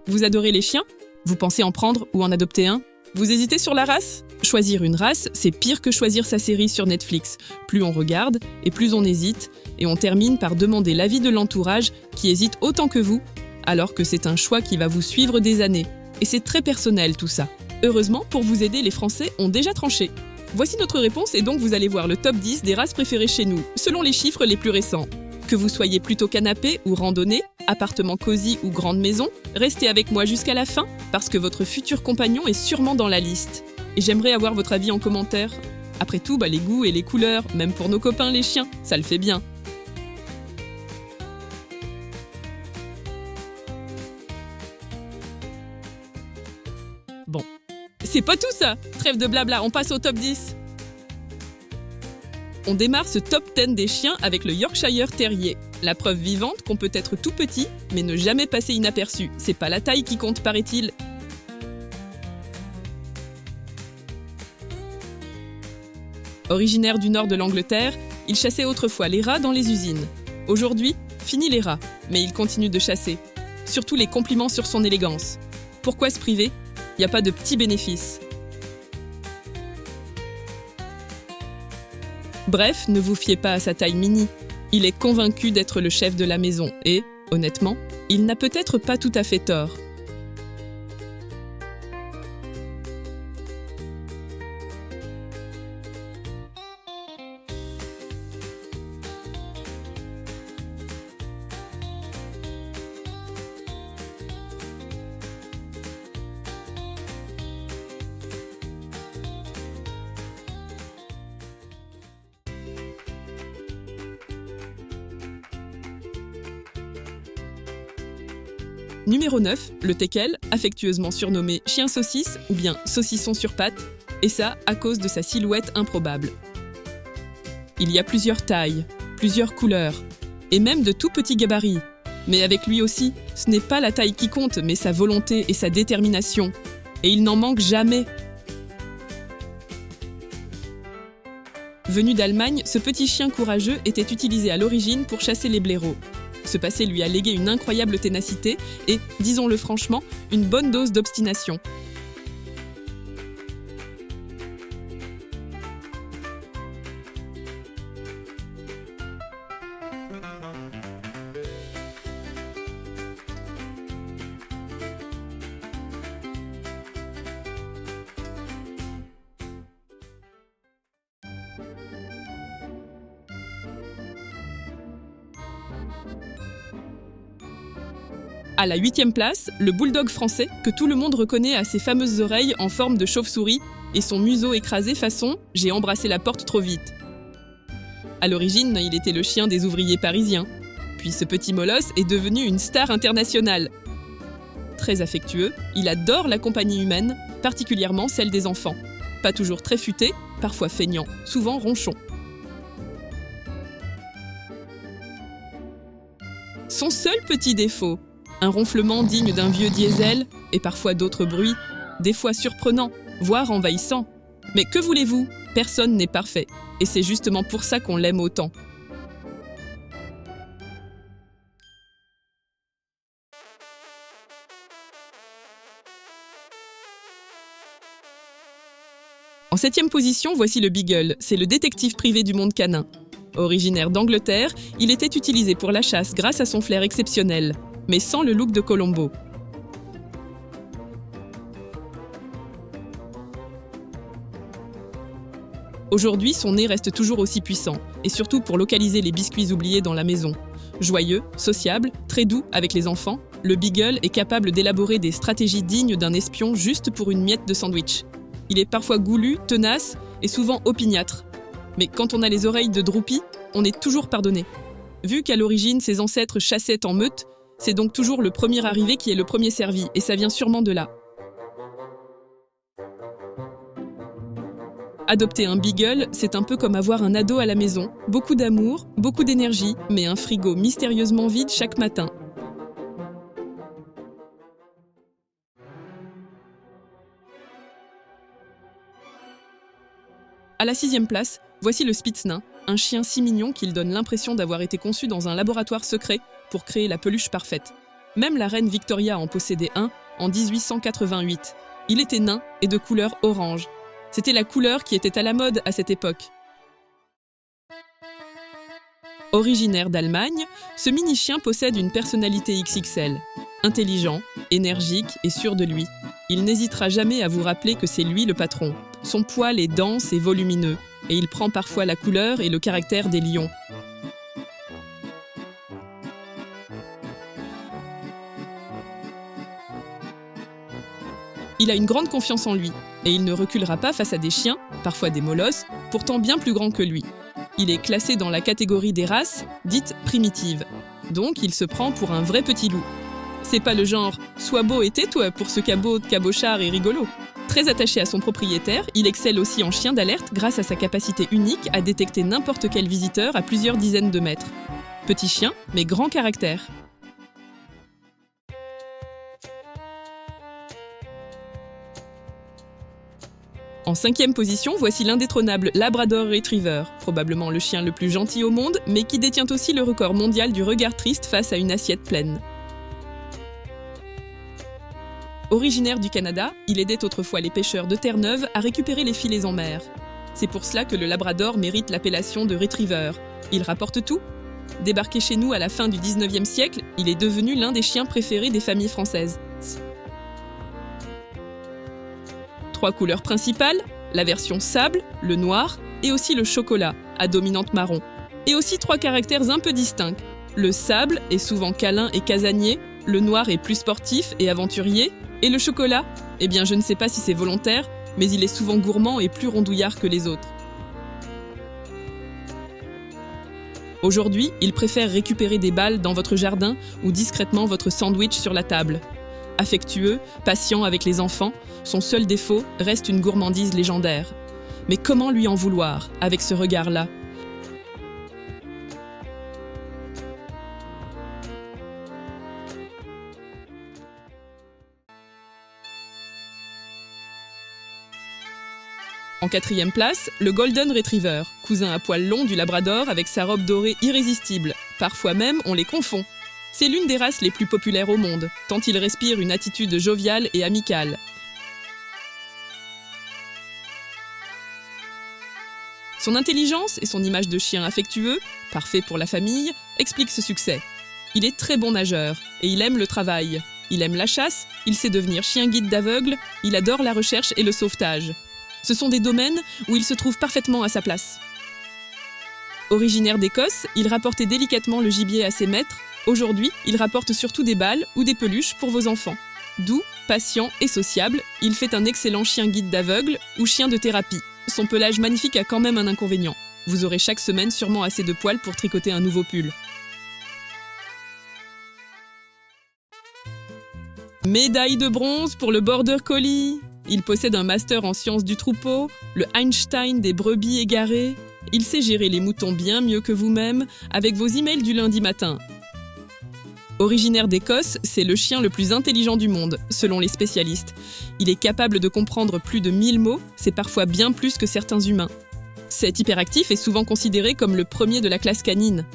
Vous adorez les chiens? Vous pensez en prendre ou en adopter un? Vous hésitez sur la race? Choisir une race, c'est pire que choisir sa série sur Netflix. Plus on regarde, et plus on hésite, et on termine par demander l'avis de l'entourage qui hésite autant que vous, alors que c'est un choix qui va vous suivre des années. Et c'est très personnel tout ça. Heureusement, pour vous aider, les Français ont déjà tranché. Voici notre réponse et donc vous allez voir le top 10 des races préférées chez nous, selon les chiffres les plus récents. Que vous soyez plutôt canapé ou randonnée, appartement cosy ou grande maison, restez avec moi jusqu'à la fin parce que votre futur compagnon est sûrement dans la liste. Et j'aimerais avoir votre avis en commentaire. Après tout, les goûts et les couleurs, même pour nos copains les chiens, ça le fait bien. Bon, c'est pas tout ça. Trêve de blabla, on passe au top 10. On démarre ce top 10 des chiens avec le Yorkshire Terrier. La preuve vivante qu'on peut être tout petit, mais ne jamais passer inaperçu. C'est pas la taille qui compte, paraît-il. Originaire du nord de l'Angleterre, il chassait autrefois les rats dans les usines. Aujourd'hui, fini les rats, mais il continue de chasser. Surtout les compliments sur son élégance. Pourquoi se priver? Il n'y a pas de petits bénéfices. Bref, ne vous fiez pas à sa taille mini. Il est convaincu d'être le chef de la maison et, honnêtement, il n'a peut-être pas tout à fait tort. Numéro 9, le teckel, affectueusement surnommé chien saucisse ou bien saucisson sur pattes, et ça à cause de sa silhouette improbable. Il y a plusieurs tailles, plusieurs couleurs, et même de tout petits gabarits. Mais avec lui aussi, ce n'est pas la taille qui compte, mais sa volonté et sa détermination. Et il n'en manque jamais. Venu d'Allemagne, ce petit chien courageux était utilisé à l'origine pour chasser les blaireaux. Ce passé lui a légué une incroyable ténacité et, disons-le franchement, une bonne dose d'obstination. À la 8e place, le bulldog français, que tout le monde reconnaît à ses fameuses oreilles en forme de chauve-souris et son museau écrasé façon « j'ai embrassé la porte trop vite ». À l'origine, il était le chien des ouvriers parisiens. Puis ce petit molosse est devenu une star internationale. Très affectueux, il adore la compagnie humaine, particulièrement celle des enfants. Pas toujours très futé, parfois feignant, souvent ronchon. Son seul petit défaut, un ronflement digne d'un vieux diesel, et parfois d'autres bruits, des fois surprenants, voire envahissants. Mais que voulez-vous? Personne n'est parfait, et c'est justement pour ça qu'on l'aime autant. En 7e position, voici le Beagle, c'est le détective privé du monde canin. Originaire d'Angleterre, il était utilisé pour la chasse grâce à son flair exceptionnel, mais sans le look de Columbo. Aujourd'hui, son nez reste toujours aussi puissant, et surtout pour localiser les biscuits oubliés dans la maison. Joyeux, sociable, très doux avec les enfants, le Beagle est capable d'élaborer des stratégies dignes d'un espion juste pour une miette de sandwich. Il est parfois goulu, tenace et souvent opiniâtre. Mais quand on a les oreilles de Droopy, on est toujours pardonné. Vu qu'à l'origine, ses ancêtres chassaient en meute, c'est donc toujours le premier arrivé qui est le premier servi, et ça vient sûrement de là. Adopter un Beagle, c'est un peu comme avoir un ado à la maison. Beaucoup d'amour, beaucoup d'énergie, mais un frigo mystérieusement vide chaque matin. À la 6e place, voici le Spitz nain, un chien si mignon qu'il donne l'impression d'avoir été conçu dans un laboratoire secret pour créer la peluche parfaite. Même la reine Victoria en possédait un en 1888. Il était nain et de couleur orange. C'était la couleur qui était à la mode à cette époque. Originaire d'Allemagne, ce mini-chien possède une personnalité XXL. Intelligent, énergique et sûr de lui. Il n'hésitera jamais à vous rappeler que c'est lui le patron. Son poil est dense et volumineux, et il prend parfois la couleur et le caractère des lions. Il a une grande confiance en lui, et il ne reculera pas face à des chiens, parfois des molosses, pourtant bien plus grands que lui. Il est classé dans la catégorie des races dites primitives. Donc il se prend pour un vrai petit loup. C'est pas le genre « sois beau et tais-toi » pour ce cabot cabochard et rigolo. Très attaché à son propriétaire, il excelle aussi en chien d'alerte grâce à sa capacité unique à détecter n'importe quel visiteur à plusieurs dizaines de mètres. Petit chien, mais grand caractère. En 5e position, voici l'indétrônable Labrador Retriever, probablement le chien le plus gentil au monde, mais qui détient aussi le record mondial du regard triste face à une assiette pleine. Originaire du Canada, il aidait autrefois les pêcheurs de Terre-Neuve à récupérer les filets en mer. C'est pour cela que le Labrador mérite l'appellation de Retriever. Il rapporte tout. Débarqué chez nous à la fin du 19e siècle, il est devenu l'un des chiens préférés des familles françaises. 3 couleurs principales, la version sable, le noir et aussi le chocolat, à dominante marron. Et aussi 3 caractères un peu distincts. Le sable est souvent câlin et casanier, le noir est plus sportif et aventurier, et le chocolat, eh bien je ne sais pas si c'est volontaire, mais il est souvent gourmand et plus rondouillard que les autres. Aujourd'hui, il préfère récupérer des balles dans votre jardin ou discrètement votre sandwich sur la table. Affectueux, patient avec les enfants, son seul défaut reste une gourmandise légendaire. Mais comment lui en vouloir, avec ce regard-là ? En 4e place, le Golden Retriever, cousin à poils longs du Labrador avec sa robe dorée irrésistible. Parfois même, on les confond. C'est l'une des races les plus populaires au monde, tant il respire une attitude joviale et amicale. Son intelligence et son image de chien affectueux, parfait pour la famille, expliquent ce succès. Il est très bon nageur et il aime le travail. Il aime la chasse, il sait devenir chien guide d'aveugle, il adore la recherche et le sauvetage. Ce sont des domaines où il se trouve parfaitement à sa place. Originaire d'Écosse, il rapportait délicatement le gibier à ses maîtres. Aujourd'hui, il rapporte surtout des balles ou des peluches pour vos enfants. Doux, patient et sociable, il fait un excellent chien guide d'aveugle ou chien de thérapie. Son pelage magnifique a quand même un inconvénient. Vous aurez chaque semaine sûrement assez de poils pour tricoter un nouveau pull. Médaille de bronze pour le Border Collie. Il possède un master en sciences du troupeau, le Einstein des brebis égarées. Il sait gérer les moutons bien mieux que vous-même avec vos emails du lundi matin. Originaire d'Écosse, c'est le chien le plus intelligent du monde, selon les spécialistes. Il est capable de comprendre plus de 1000 mots, c'est parfois bien plus que certains humains. Cet hyperactif est souvent considéré comme le premier de la classe canine.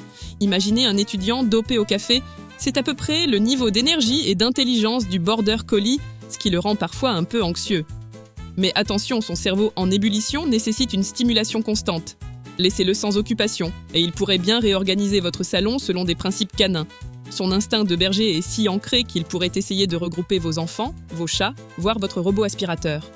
Imaginez un étudiant dopé au café, c'est à peu près le niveau d'énergie et d'intelligence du Border Collie, ce qui le rend parfois un peu anxieux. Mais attention, son cerveau en ébullition nécessite une stimulation constante. Laissez-le sans occupation, et il pourrait bien réorganiser votre salon selon des principes canins. Son instinct de berger est si ancré qu'il pourrait essayer de regrouper vos enfants, vos chats, voire votre robot aspirateur.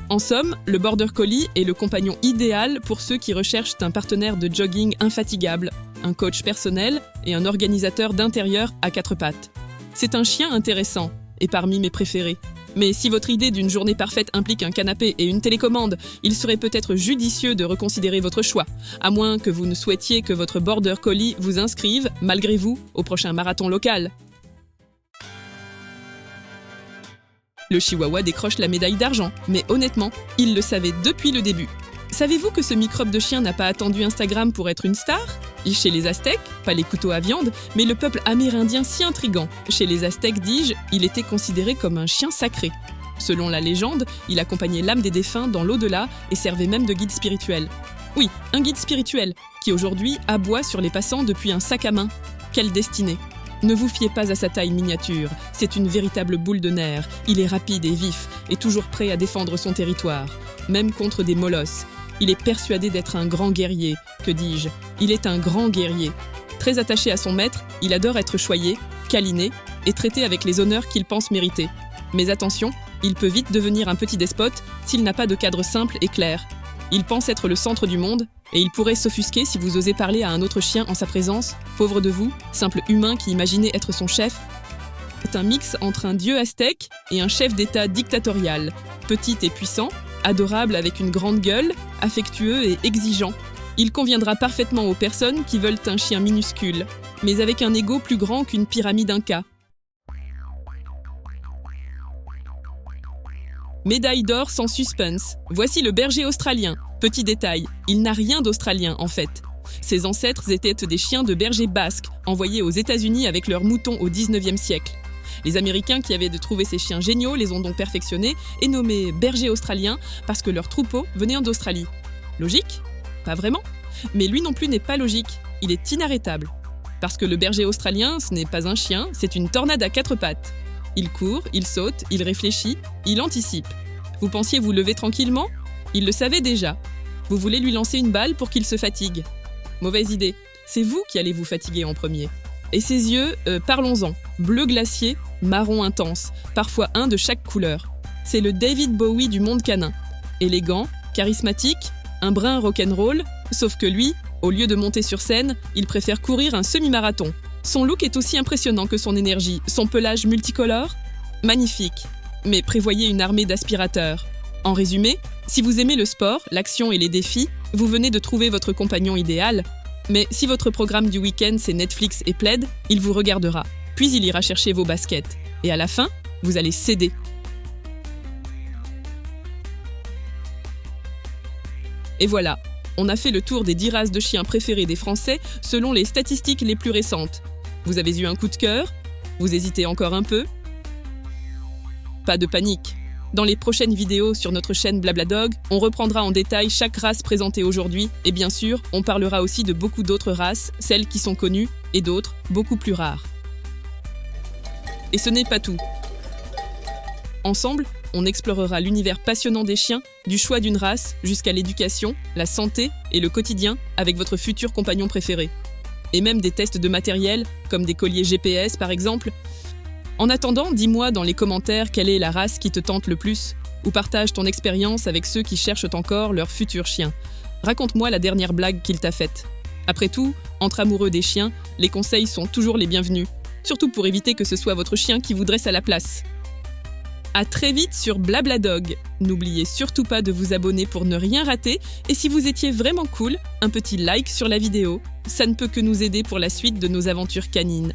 En somme, le Border Collie est le compagnon idéal pour ceux qui recherchent un partenaire de jogging infatigable, un coach personnel et un organisateur d'intérieur à 4 pattes. C'est un chien intéressant, et parmi mes préférés. Mais si votre idée d'une journée parfaite implique un canapé et une télécommande, il serait peut-être judicieux de reconsidérer votre choix, à moins que vous ne souhaitiez que votre Border Collie vous inscrive, malgré vous, au prochain marathon local. Le Chihuahua décroche la médaille d'argent, mais honnêtement, il le savait depuis le début. Savez-vous que ce microbe de chien n'a pas attendu Instagram pour être une star ? Chez les Aztèques, pas les couteaux à viande, mais le peuple amérindien si intrigant. Chez les Aztèques, dis-je, il était considéré comme un chien sacré. Selon la légende, il accompagnait l'âme des défunts dans l'au-delà et servait même de guide spirituel. Oui, un guide spirituel, qui aujourd'hui aboie sur les passants depuis un sac à main. Quelle destinée ! Ne vous fiez pas à sa taille miniature, c'est une véritable boule de nerfs. Il est rapide et vif, et toujours prêt à défendre son territoire, même contre des molosses. Il est persuadé d'être un grand guerrier, que dis-je, il est un grand guerrier. Très attaché à son maître, il adore être choyé, câliné et traité avec les honneurs qu'il pense mériter. Mais attention, il peut vite devenir un petit despote s'il n'a pas de cadre simple et clair. Il pense être le centre du monde, et il pourrait s'offusquer si vous osez parler à un autre chien en sa présence, pauvre de vous, simple humain qui imaginait être son chef. C'est un mix entre un dieu aztèque et un chef d'État dictatorial, petit et puissant, adorable avec une grande gueule, affectueux et exigeant. Il conviendra parfaitement aux personnes qui veulent un chien minuscule, mais avec un ego plus grand qu'une pyramide inca. Médaille d'or sans suspense. Voici le berger australien. Petit détail, il n'a rien d'australien en fait. Ses ancêtres étaient des chiens de berger basques, envoyés aux États-Unis avec leurs moutons au 19e siècle. Les Américains qui avaient trouvé ces chiens géniaux les ont donc perfectionnés et nommés bergers australiens parce que leur troupeau venait d'Australie. Logique ? Pas vraiment. Mais lui non plus n'est pas logique. Il est inarrêtable. Parce que le berger australien, ce n'est pas un chien, c'est une tornade à 4 pattes. Il court, il saute, il réfléchit, il anticipe. Vous pensiez vous lever tranquillement ? Il le savait déjà. Vous voulez lui lancer une balle pour qu'il se fatigue. Mauvaise idée. C'est vous qui allez vous fatiguer en premier. Et ses yeux, parlons-en. Bleu glacier, marron intense, parfois un de chaque couleur. C'est le David Bowie du monde canin. Élégant, charismatique, un brin rock'n'roll, sauf que lui, au lieu de monter sur scène, il préfère courir un semi-marathon. Son look est aussi impressionnant que son énergie, son pelage multicolore. Magnifique. Mais prévoyez une armée d'aspirateurs. En résumé, si vous aimez le sport, l'action et les défis, vous venez de trouver votre compagnon idéal. Mais si votre programme du week-end c'est Netflix et Plaid, il vous regardera. Puis il ira chercher vos baskets. Et à la fin, vous allez céder. Et voilà, on a fait le tour des 10 races de chiens préférées des Français selon les statistiques les plus récentes. Vous avez eu un coup de cœur ? Vous hésitez encore un peu ? Pas de panique. Dans les prochaines vidéos sur notre chaîne Blabladog, on reprendra en détail chaque race présentée aujourd'hui et bien sûr, on parlera aussi de beaucoup d'autres races, celles qui sont connues et d'autres beaucoup plus rares. Et ce n'est pas tout. Ensemble, on explorera l'univers passionnant des chiens, du choix d'une race jusqu'à l'éducation, la santé et le quotidien avec votre futur compagnon préféré. Et même des tests de matériel, comme des colliers GPS par exemple. En attendant, dis-moi dans les commentaires quelle est la race qui te tente le plus, ou partage ton expérience avec ceux qui cherchent encore leur futur chien. Raconte-moi la dernière blague qu'il t'a faite. Après tout, entre amoureux des chiens, les conseils sont toujours les bienvenus, surtout pour éviter que ce soit votre chien qui vous dresse à la place. À très vite sur Blabladog. N'oubliez surtout pas de vous abonner pour ne rien rater, et si vous étiez vraiment cool, un petit like sur la vidéo. Ça ne peut que nous aider pour la suite de nos aventures canines.